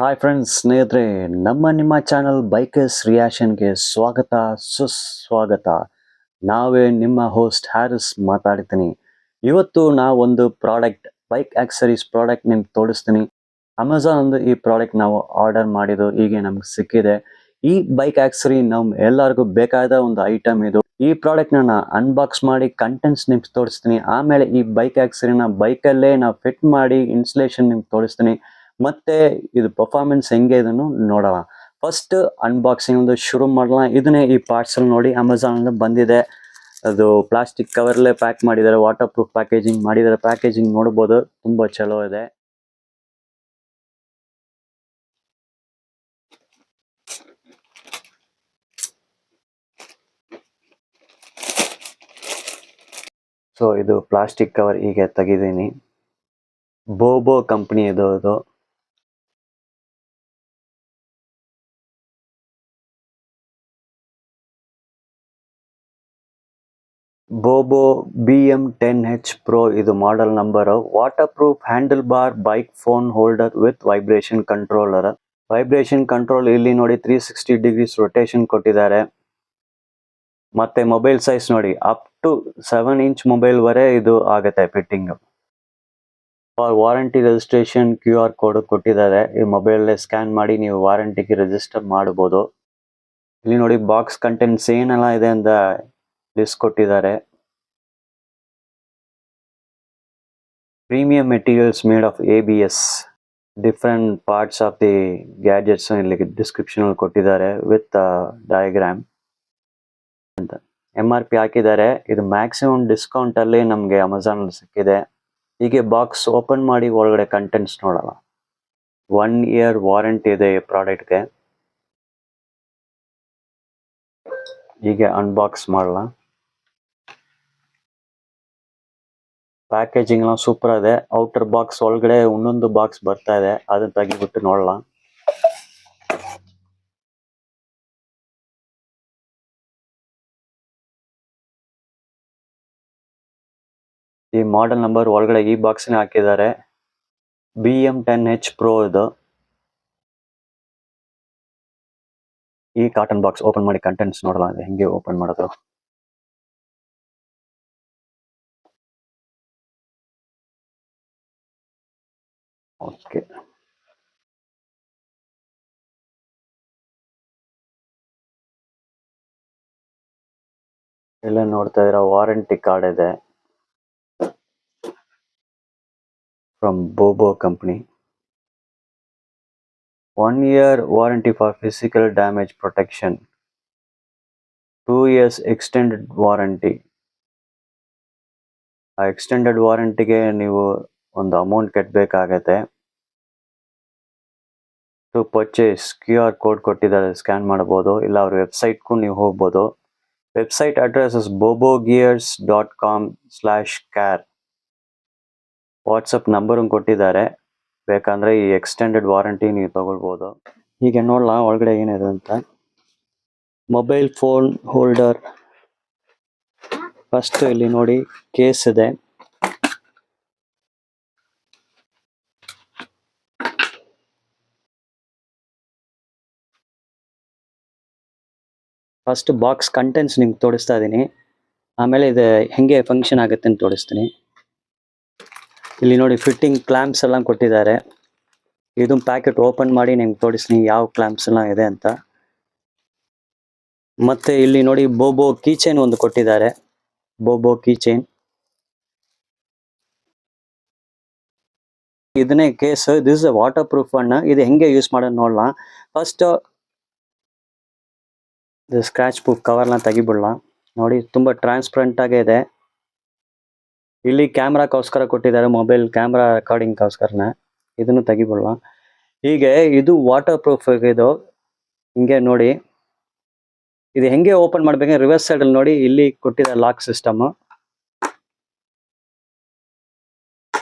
Hi friends, ಸ್ನೇಹಿತರೆ, ನಿಮ್ಮ channel bikers ರಿಯಾಕ್ಷನ್ಗೆ ಸ್ವಾಗತ ಸುಸ್ವಾಗತ. ನಾವೇ ನಿಮ್ಮ ಹೋಸ್ಟ್ ಹ್ಯಾರಿಸ್ ಮಾತಾಡ್ತೀನಿ. ಇವತ್ತು ಒಂದು ಪ್ರಾಡಕ್ಟ್ ಬೈಕ್ ಆಕ್ಸರೀಸ್ ಪ್ರಾಡಕ್ಟ್ ನಿಮ್ಗೆ ತೋರಿಸ್ತೀನಿ. ಅಮೆಝಾನ್ ಒಂದು ಈ ಪ್ರಾಡಕ್ಟ್ ನಾವು ಆರ್ಡರ್ ಮಾಡಿದ್ದು ಹೀಗೆ ನಮ್ಗೆ ಸಿಕ್ಕಿದೆ. ಈ ಬೈಕ್ ಆಕ್ಸರಿ ಎಲ್ಲರಿಗೂ ಬೇಕಾದ ಒಂದು ಐಟಮ್ ಇದು. ಈ ಪ್ರಾಡಕ್ಟ್ ನಾನು ಅನ್ಬಾಕ್ಸ್ ಮಾಡಿ ಕಂಟೆಂಟ್ಸ್ ನಿಮ್ಗೆ ತೋರಿಸ್ತೀನಿ. ಆಮೇಲೆ ಈ ಬೈಕ್ ಆಕ್ಸರಿನ ಬೈಕಲ್ಲೇ ನಾವು ಫಿಟ್ ಮಾಡಿ ಇನ್ಸ್ಟಲೇಷನ್ ನಿಮ್ಗೆ ತೋರಿಸ್ತೀನಿ. ಮತ್ತೆ ಇದು ಪರ್ಫಾರ್ಮೆನ್ಸ್ ಹೆಂಗೆ ಇದನ್ನು ನೋಡೋಣ. ಫಸ್ಟ್ ಅನ್ಬಾಕ್ಸಿಂಗ್ ಒಂದು ಶುರು ಮಾಡೋಣ. ಇದನ್ನೇ ಈ ಪಾರ್ಸಲ್ ನೋಡಿ ಅಮೆಝಾನ್ ಬಂದಿದೆ. ಅದು ಪ್ಲಾಸ್ಟಿಕ್ ಕವರ್ಲೇ ಪ್ಯಾಕ್ ಮಾಡಿದ್ದಾರೆ, ವಾಟರ್ ಪ್ರೂಫ್ ಪ್ಯಾಕೇಜಿಂಗ್ ಮಾಡಿದ್ದಾರೆ. ಪ್ಯಾಕೇಜಿಂಗ್ ನೋಡ್ಬೋದು, ತುಂಬಾ ಚಲೋ ಇದೆ. ಸೊ ಇದು ಪ್ಲಾಸ್ಟಿಕ್ ಕವರ್ ಹೀಗೆ ತೆಗಿದ್ದೀನಿ. ಬೋಬೋ ಕಂಪನಿ ಇದು. ಬೋಬೋ BM10H Pro ಇದು model number. Water proof handle bar bike phone holder with vibration controller. Vibration control ಇಲ್ಲಿ ನೋಡಿ 360 ಡಿಗ್ರೀಸ್ ರೊಟೇಷನ್ ಕೊಟ್ಟಿದ್ದಾರೆ. ಮತ್ತೆ ಮೊಬೈಲ್ ಸೈಜ್ ನೋಡಿ, ಅಪ್ ಟು 7 ಇಂಚ್ ಮೊಬೈಲ್ ವರೆ ಇದು ಆಗುತ್ತೆ fitting. For warranty registration QR code ಕೊಟ್ಟಿದ್ದಾರೆ. ಈ ಮೊಬೈಲ್ ಸ್ಕ್ಯಾನ್ ಮಾಡಿ ನೀವು ವಾರಂಟಿಗೆ ರಿಜಿಸ್ಟರ್ ಮಾಡಬಹುದು. ಇಲ್ಲಿ ನೋಡಿ ಬಾಕ್ಸ್ ಕಂಟೆಂಟ್ಸ್ ಏನೆಲ್ಲ ಇದೆ ಅಂತ ಲಿಸ್ಟ್ ಕೊಟ್ಟಿದ್ದಾರೆ. Premium materials made of ABS. Different parts of the gadgets ಇಲ್ಲಿ ಡಿಸ್ಕ್ರಿಪ್ಷನ್ ಅಲ್ಲಿ ಕೊಟ್ಟಿದ್ದಾರೆ ವಿತ್ ಡಯಾಗ್ರಾಮ್ ಅಂತ. MRP ಹಾಕಿದ್ದಾರೆ. ಇದು ಮ್ಯಾಕ್ಸಿಮಮ್ ಡಿಸ್ಕೌಂಟ್ ಅಲ್ಲಿ ನಮ್ಗೆ ಅಮೆಝಾನ್ ಅಲ್ಲಿ ಸಿಕ್ಕಿದೆ. ಹೀಗೆ ಬಾಕ್ಸ್ ಓಪನ್ ಮಾಡಿ ಒಳಗಡೆ ಕಂಟೆಂಟ್ಸ್ ನೋಡೋಣ. 1 ಇಯರ್ ವಾರಂಟಿ ಇದೆ ಈ ಪ್ರಾಡಕ್ಟ್ಗೆ. ಹೀಗೆ ಅನ್ಬಾಕ್ಸ್ ಮಾಡೋಣ. ಪ್ಯಾಕೇಜಿಂಗ್ ಎಲ್ಲ ಸೂಪರ್ ಇದೆ. ಔಟರ್ ಬಾಕ್ಸ್ ಒಳಗಡೆ ಇನ್ನೊಂದು ಬಾಕ್ಸ್ ಬರ್ತಾ ಇದೆ, ಅದನ್ನ ತೆಗಿಬಿಟ್ಟು ನೋಡೋಣ. ಈ ಮಾಡೆಲ್ ನಂಬರ್ ಒಳಗಡೆ ಈ ಬಾಕ್ಸ್ ಹಾಕಿದ್ದಾರೆ. BM10H Pro ಇದು. ಈ ಕಾಟನ್ ಬಾಕ್ಸ್ ಓಪನ್ ಮಾಡಿ ಕಂಟೆಂಟ್ಸ್ ನೋಡೋಣ ಹೆಂಗೆ ಓಪನ್ ಮಾಡೋದು. ಓಕೆ, ಎಲ್ಲ ನೋಡ್ತಾ ಇದ್ದೀರಾ, ವಾರಂಟಿ ಕಾರ್ಡ್ ಇದೆ from ಬೋಬೋ company. 1 year warranty for physical damage protection. 2 years extended warranty. ಆ ಎಕ್ಸ್ಟೆಂಡೆಡ್ ವಾರಂಟಿಗೆ ನೀವು ಒಂದು ಅಮೌಂಟ್ ಕಟ್ಟಬೇಕಾಗತ್ತೆ. ಟು ಪರ್ಚೇಸ್ QR ಕೋಡ್ ಕೊಟ್ಟಿದ್ದಾರೆ, ಸ್ಕ್ಯಾನ್ ಮಾಡಬಹುದು. ಇಲ್ಲ ಅವ್ರ ವೆಬ್ಸೈಟ್ಗೂ ನೀವು ಹೋಗ್ಬೋದು. Website address is bobogears.com/care. WhatsApp number ಕೊಟ್ಟಿದ್ದಾರೆ. ಬೇಕಂದ್ರೆ ಈ ಎಕ್ಸ್ಟೆಂಡೆಡ್ ವಾರಂಟಿ ನೀವು ತಗೊಳ್ಬೋದು. ಹೀಗೆ ನೋಡலாம் ಒಳಗಡೆ ಏನಿದೆ ಅಂತ. Mobile phone holder. ಫಸ್ಟ್ ಇಲ್ಲಿ ನೋಡಿ ಕೇಸ್ ಇದೆ. ಫಸ್ಟ್ ಬಾಕ್ಸ್ ಕಂಟೆಂಟ್ಸ್ ನಿಮ್ಗೆ ತೋರಿಸ್ತಾ ಇದ್ದೀನಿ, ಆಮೇಲೆ ಇದು ಹೆಂಗೆ ಫಂಕ್ಷನ್ ಆಗುತ್ತೆ ಅಂತ ತೋರಿಸ್ತೀನಿ. ಇಲ್ಲಿ ನೋಡಿ ಫಿಟ್ಟಿಂಗ್ ಕ್ಲಾಂಪ್ಸ್ ಎಲ್ಲ ಕೊಟ್ಟಿದ್ದಾರೆ. ಇದು ಪ್ಯಾಕೆಟ್ ಓಪನ್ ಮಾಡಿ ನಿಮ್ಗೆ ತೋರಿಸ್ತೀನಿ ಯಾವ ಕ್ಲಾಂಪ್ಸ್ ಎಲ್ಲ ಇದೆ ಅಂತ. ಮತ್ತೆ ಇಲ್ಲಿ ನೋಡಿ ಬೋಬೋ ಕೀಚೈನ್ ಒಂದು ಕೊಟ್ಟಿದ್ದಾರೆ. ಬೋಬೋ ಕೀಚೈನ್ ಇದನ್ನೇ ಕೇಸ್. ದಿಸ್ ವಾಟರ್ ಪ್ರೂಫ್ ಅನ್ನ ಇದು ಹೆಂಗೆ ಯೂಸ್ ಮಾಡೋದು ನೋಡೋಣ. ಫಸ್ಟ್ ಸ್ಕ್ರಾಚ್ ಪ್ರೂಫ್ ಕವರ್ನ ತೆಗಿಬಿಡೋಣ. ನೋಡಿ ತುಂಬಾ ಟ್ರಾನ್ಸ್ಪರೆಂಟ್ ಆಗೇ ಇದೆ. ಇಲ್ಲಿ ಕ್ಯಾಮ್ರಾಕೋಸ್ಕರ ಕೊಟ್ಟಿದ್ದಾರೆ, ಮೊಬೈಲ್ ಕ್ಯಾಮ್ರಾ ರೆಕಾರ್ಡಿಂಗ್ಗೋಸ್ಕರನ. ಇದನ್ನು ತೆಗಿಬಿಡೋಣ. ಹೀಗೆ ಇದು ವಾಟರ್ ಪ್ರೂಫ್ ಇದು. ಹಿಂಗೆ ನೋಡಿ ಇದು ಹೆಂಗೆ ಓಪನ್ ಮಾಡ್ಬೇಕು. ರಿವರ್ಸ್ ಸೈಡ್ ಅಲ್ಲಿ ನೋಡಿ ಇಲ್ಲಿ ಕೊಟ್ಟಿದ್ದಾರೆ ಲಾಕ್ ಸಿಸ್ಟಮ್.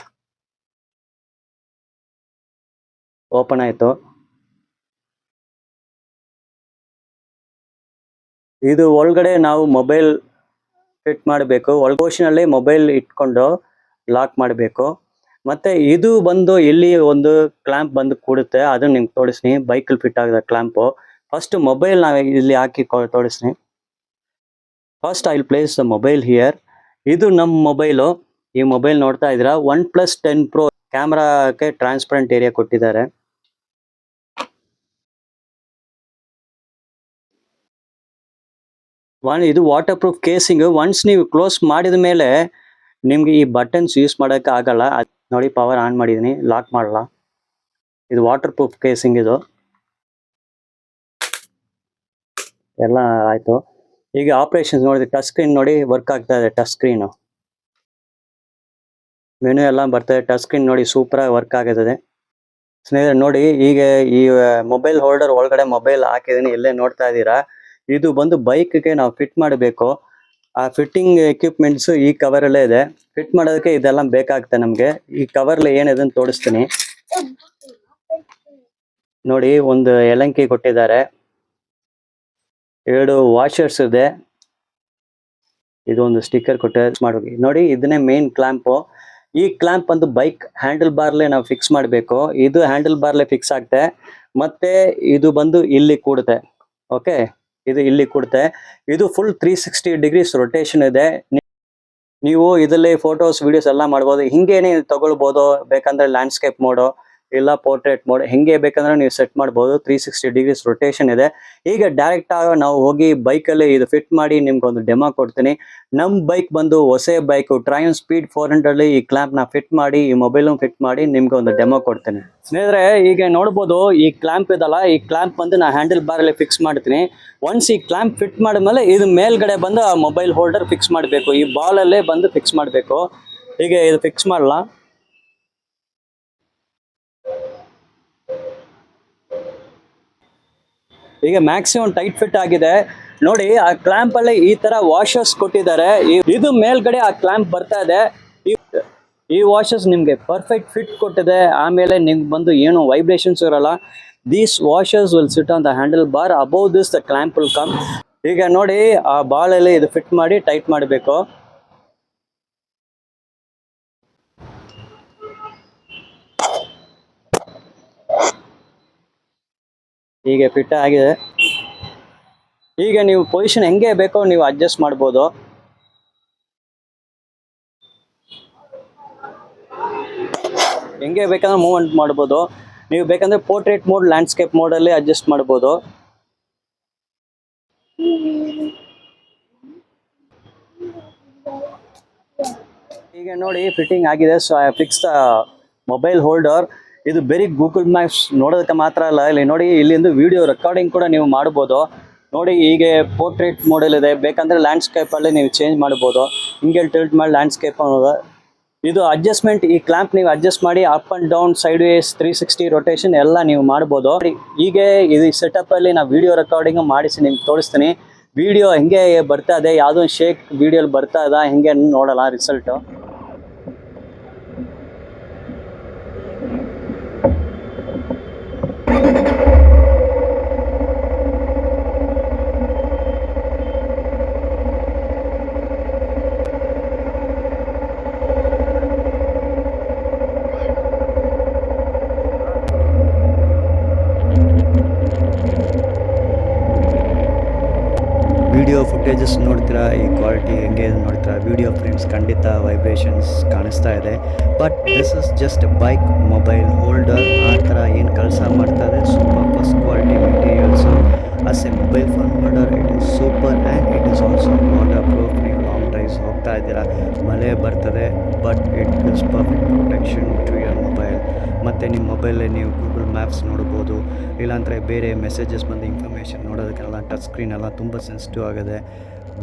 ಓಪನ್ ಆಯ್ತು. ಇದು ಒಳಗಡೆ ನಾವು ಮೊಬೈಲ್ ಫಿಟ್ ಮಾಡಬೇಕು. ಒಳಗೋಶನಲ್ಲಿ ಮೊಬೈಲ್ ಇಟ್ಕೊಂಡು ಲಾಕ್ ಮಾಡಬೇಕು. ಮತ್ತೆ ಇದು ಬಂದು ಇಲ್ಲಿ ಒಂದು ಕ್ಲಾಂಪ್ ಬಂದು ಕೂಡುತ್ತೆ, ಅದನ್ನ ನಿಮ್ಗೆ ತೋರಿಸ್ತೀನಿ. ಬೈಕಲ್ಲಿ ಫಿಟ್ ಆಗದ ಕ್ಲಾಂಪು. ಫಸ್ಟ್ ಮೊಬೈಲ್ ನಾವು ಇಲ್ಲಿ ಹಾಕಿ ತೋರಿಸ್ತೀನಿ. First I will place the mobile here. ಇದು ನಮ್ಮ ಮೊಬೈಲು. ಈ ಮೊಬೈಲ್ ನೋಡ್ತಾ ಇದ್ದೀರಾ, OnePlus 10 Pro. ಕ್ಯಾಮ್ರಾಕ್ಕೆ ಟ್ರಾನ್ಸ್ಪರೆಂಟ್ ಏರಿಯಾ ಕೊಟ್ಟಿದ್ದಾರೆ. ಇದು ವಾಟರ್ ಪ್ರೂಫ್ ಕೇಸಿಂಗ್. ಒನ್ಸ್ ನೀವು ಕ್ಲೋಸ್ ಮಾಡಿದ ಮೇಲೆ ನಿಮ್ಗೆ ಈ ಬಟನ್ಸ್ ಯೂಸ್ ಮಾಡೋಕೆ ಆಗಲ್ಲ. ನೋಡಿ, ಪವರ್ ಆನ್ ಮಾಡಿದೀನಿ, ಲಾಕ್ ಮಾಡಲ್ಲ. ಇದು ವಾಟರ್ ಪ್ರೂಫ್ ಕೇಸಿಂಗ್. ಇದು ಎಲ್ಲ ಆಯ್ತು. ಈಗ ಆಪರೇಷನ್ಸ್ ನೋಡಿ, ಟಚ್ ಸ್ಕ್ರೀನ್ ನೋಡಿ ವರ್ಕ್ ಆಗ್ತಾ ಇದೆ. ಟಚ್ ಸ್ಕ್ರೀನು ಮೆನು ಎಲ್ಲ ಬರ್ತದೆ. ಟಚ್ ಸ್ಕ್ರೀನ್ ನೋಡಿ ಸೂಪರ್ ಆಗಿ ವರ್ಕ್ ಆಗುತ್ತದೆ. ಸ್ನೇಹಿತರೆ ನೋಡಿ, ಈಗ ಈ ಮೊಬೈಲ್ ಹೋಲ್ಡರ್ ಒಳಗಡೆ ಮೊಬೈಲ್ ಹಾಕಿದೀನಿ, ಇಲ್ಲೇ ನೋಡ್ತಾ ಇದ್ದೀರಾ. ಇದು ಬಂದು ಬೈಕ್ಗೆ ನಾವು ಫಿಟ್ ಮಾಡಬೇಕು. ಆ ಫಿಟ್ಟಿಂಗ್ ಎಕ್ವಿಪ್ಮೆಂಟ್ಸ್ ಈ ಕವರ್ ಅಲ್ಲೇ ಇದೆ. ಫಿಟ್ ಮಾಡೋದಕ್ಕೆ ಇದೆಲ್ಲ ಬೇಕಾಗುತ್ತೆ ನಮ್ಗೆ. ಈ ಕವರ್ಲಿ ಏನಿದೆ ಅಂತ ತೋರಿಸ್ತೀನಿ ನೋಡಿ. ಒಂದು ಯಲಂಕಿ ಕೊಟ್ಟಿದ್ದಾರೆ, 2 ವಾಷರ್ಸ್ ಇದೆ, ಇದೊಂದು ಸ್ಟಿಕ್ಕರ್ ಮಾಡ್ಬೇಕು ನೋಡಿ. ಇದನ್ನೇ ಮೇನ್ ಕ್ಲಾಂಪು. ಈ ಕ್ಲಾಂಪ್ ಒಂದು ಬೈಕ್ ಹ್ಯಾಂಡಲ್ ಬಾರ್ಲೆ ನಾವು ಫಿಕ್ಸ್ ಮಾಡಬೇಕು. ಇದು ಹ್ಯಾಂಡಲ್ ಬಾರ್ಲೆ ಫಿಕ್ಸ್ ಆಗುತ್ತೆ. ಮತ್ತೆ ಇದು ಬಂದು ಇಲ್ಲಿ ಕೂಡುತ್ತೆ. ಓಕೆ, ಇದು ಇಲ್ಲಿ ಕೂಡುತ್ತೆ. ಇದು ಫುಲ್ 360 ಡಿಗ್ರೀಸ್ ರೊಟೇಷನ್ ಇದೆ. ನೀವು ಇದರಲ್ಲಿ ಫೋಟೋಸ್ ವಿಡಿಯೋಸ್ ಎಲ್ಲ ಮಾಡ್ಬೋದು. ಹಿಂಗೇನೆ ತಗೊಳ್ಬೋದು. ಬೇಕಂದ್ರೆ ಲ್ಯಾಂಡ್ಸ್ಕೇಪ್ ಮೋಡು ಇಲ್ಲ ಪೋರ್ಟ್ರೇಟ್ ಮೋಡ್, ಹೆಂಗೆ ಬೇಕಂದ್ರೆ ನೀವು ಸೆಟ್ ಮಾಡ್ಬೋದು. 360 ಡಿಗ್ರೀಸ್ ರೊಟೇಷನ್ ಇದೆ. ಈಗ ಡೈರೆಕ್ಟ್ ಆಗಿ ನಾವು ಹೋಗಿ ಬೈಕಲ್ಲಿ ಇದು ಫಿಟ್ ಮಾಡಿ ನಿಮ್ಗೊಂದು ಡೆಮೋ ಕೊಡ್ತೀನಿ. ನಮ್ಮ ಬೈಕ್ ಬಂದು ಹೊಸ ಬೈಕ್ ಟ್ರಯನ್ ಸ್ಪೀಡ್ 400 ಈ ಕ್ಲಾಂಪ್ ನ ಫಿಟ್ ಮಾಡಿ, ಈ ಮೊಬೈಲ್ ಫಿಟ್ ಮಾಡಿ ನಿಮ್ಗೆ ಒಂದು ಡೆಮೋ ಕೊಡ್ತೀನಿ. ಸ್ನೇಹಿತರೆ ಈಗ ನೋಡ್ಬೋದು, ಈ ಕ್ಲಾಂಪ್ ಇದಲ್ಲ, ಈ ಕ್ಲಾಂಪ್ ಬಂದು ನಾ ಹ್ಯಾಂಡಲ್ ಬಾರ್ ಅಲ್ಲಿ ಫಿಕ್ಸ್ ಮಾಡ್ತೀನಿ. ಒನ್ಸ್ ಈ ಕ್ಲಾಂಪ್ ಫಿಟ್ ಮಾಡಿದ್ಮೇಲೆ ಇದು ಮೇಲ್ಗಡೆ ಬಂದು ಮೊಬೈಲ್ ಹೋಲ್ಡರ್ ಫಿಕ್ಸ್ ಮಾಡಬೇಕು. ಈ ಬಾಲ್ ಅಲ್ಲೇ ಬಂದು ಫಿಕ್ಸ್ ಮಾಡಬೇಕು. ಹೀಗೆ ಇದು ಫಿಕ್ಸ್ ಮಾಡಲ್ಲ. ಈಗ ಮ್ಯಾಕ್ಸಿಮಮ್ ಟೈಟ್ ಫಿಟ್ ಆಗಿದೆ ನೋಡಿ. ಆ ಕ್ಲಾಂಪ್ ಅಲ್ಲಿ ಈ ತರ ವಾಷರ್ಸ್ ಕೊಟ್ಟಿದ್ದಾರೆ. ಇದು ಮೇಲ್ಗಡೆ ಆ ಕ್ಲಾಂಪ್ ಬರ್ತಾ ಇದೆ. ಈ ವಾಷರ್ಸ್ ನಿಮ್ಗೆ ಪರ್ಫೆಕ್ಟ್ ಫಿಟ್ ಕೊಟ್ಟಿದೆ. ಆಮೇಲೆ ನಿಮ್ಗೆ ಬಂದು ಏನು ವೈಬ್ರೇಷನ್ಸ್ ಇರಲ್ಲ. These washers will sit on the handle bar. Above this the clamp will come. ಈಗ ನೋಡಿ, ಆ ಬಾಲ್ ಅಲ್ಲಿ ಇದು ಫಿಟ್ ಮಾಡಿ ಟೈಟ್ ಮಾಡಬೇಕು. ಹೀಗೆ ಫಿಟ್ ಆಗಿದೆ. ಈಗ ನೀವು ಪೊಸಿಷನ್ ಹೆಂಗೆ ಬೇಕೋ ನೀವು ಅಡ್ಜಸ್ಟ್ ಮಾಡ್ಬೋದು. ಹೆಂಗೆ ಬೇಕಂದ್ರೆ ಮೂವ್ಮೆಂಟ್ ಮಾಡ್ಬೋದು. ನೀವು ಬೇಕಂದ್ರೆ ಪೋರ್ಟ್ರೇಟ್ ಮೋಡ್, ಲ್ಯಾಂಡ್ಸ್ಕೇಪ್ ಮೋಡ್ ಅಲ್ಲಿ ಅಡ್ಜಸ್ಟ್ ಮಾಡ್ಬೋದು. ಈಗ ನೋಡಿ ಫಿಟ್ಟಿಂಗ್ ಆಗಿದೆ. So I fix the mobile holder. ಇದು ಬರೀ ಗೂಗಲ್ ಮ್ಯಾಪ್ಸ್ ನೋಡೋದಕ್ಕೆ ಮಾತ್ರ ಅಲ್ಲ, ಇಲ್ಲಿ ನೋಡಿ ಇಲ್ಲಿಂದ ವಿಡಿಯೋ ರೆಕಾರ್ಡಿಂಗ್ ಕೂಡ ನೀವು ಮಾಡ್ಬೋದು. ನೋಡಿ ಹೀಗೆ ಪೋರ್ಟ್ರೇಟ್ ಮೋಡಲ್ ಇದೆ. ಬೇಕಂದ್ರೆ ಲ್ಯಾಂಡ್ಸ್ಕೇಪ್ ಅಲ್ಲಿ ನೀವು ಚೇಂಜ್ ಮಾಡ್ಬೋದು. ಹಿಂಗೆ ಟಿಲ್ಟ್ ಮಾಡಿ ಲ್ಯಾಂಡ್ಸ್ಕೇಪ್ ಅನ್ನೋದು. ಇದು ಅಡ್ಜಸ್ಟ್ಮೆಂಟ್, ಈ ಕ್ಲಾಂಪ್ ನೀವು ಅಡ್ಜಸ್ಟ್ ಮಾಡಿ up and down, sideways, 360 rotation ಎಲ್ಲ ನೀವು ಮಾಡ್ಬೋದು. ಹೀಗೆ ಇದು ಸೆಟಪ್ ಅಲ್ಲಿ ನಾವು ವಿಡಿಯೋ ರೆಕಾರ್ಡಿಂಗ್ ಮಾಡಿಸಿ ನಿಮ್ಗೆ ತೋರಿಸ್ತೀನಿ. ವಿಡಿಯೋ ಹೆಂಗೆ ಬರ್ತಾ ಇದೆ, ಯಾವುದೋ ಶೇಕ್ ವಿಡಿಯೋ ಬರ್ತಾ ಇದೆ ಹೆಂಗೆ ನೋಡಲ್ಲ ರಿಸಲ್ಟು. ವಿಡಿಯೋ ಫುಟೇಜಸ್ ನೋಡ್ತೀರಾ, ಈ ಕ್ವಾಲಿಟಿ ಹೆಂಗೆ ನೋಡ್ತೀರಾ. ವಿಡಿಯೋ ಫ್ರೇಮ್ಸ್ ಖಂಡಿತ ವೈಬ್ರೇಷನ್ಸ್ ಕಾಣಿಸ್ತಾ ಇದೆ. But this is just bike mobile holder. ಆ ಥರ ಏನು ಕೆಲಸ ಮಾಡ್ತಾ ಇದೆ. Super first quality materials. As a mobile phone holder it is super and it is also waterproof. ನೀವು ಲಾಂಗ್ ಡ್ರೈವ್ಸ್ ಹೋಗ್ತಾ ಇದ್ದೀರಾ, ಮಳೆ ಬರ್ತದೆ, but it is perfect protection to your mobile. ಮತ್ತು ನಿಮ್ಮ ಮೊಬೈಲಲ್ಲಿ ನೀವು ಗೂಗಲ್ ಮ್ಯಾಪ್ಸ್ ನೋಡ್ಬೋದು, ಇಲ್ಲಾಂದರೆ ಬೇರೆ ಮೆಸೇಜಸ್ ಬಂದು ಇನ್ಫಾರ್ಮೇಷನ್ ನೋಡೋದಕ್ಕೆಲ್ಲ ಟಚ್ ಸ್ಕ್ರೀನ್ ಎಲ್ಲ ತುಂಬ ಸೆನ್ಸಿಟಿವ್ ಆಗಿದೆ.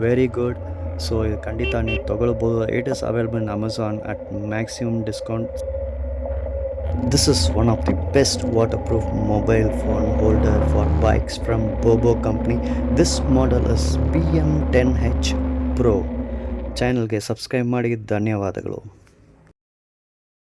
Very good. ಸೊ ಇದು ಖಂಡಿತ ನೀವು ತೊಗೊಳ್ಬೋದು. It is available in Amazon at maximum discount. This is one of the best waterproof mobile phone holder for bikes from Bobo company. This model is BM10H Pro. ಚಾನಲ್ಗೆ subscribe ಮಾಡಿ ಧನ್ಯವಾದಗಳು.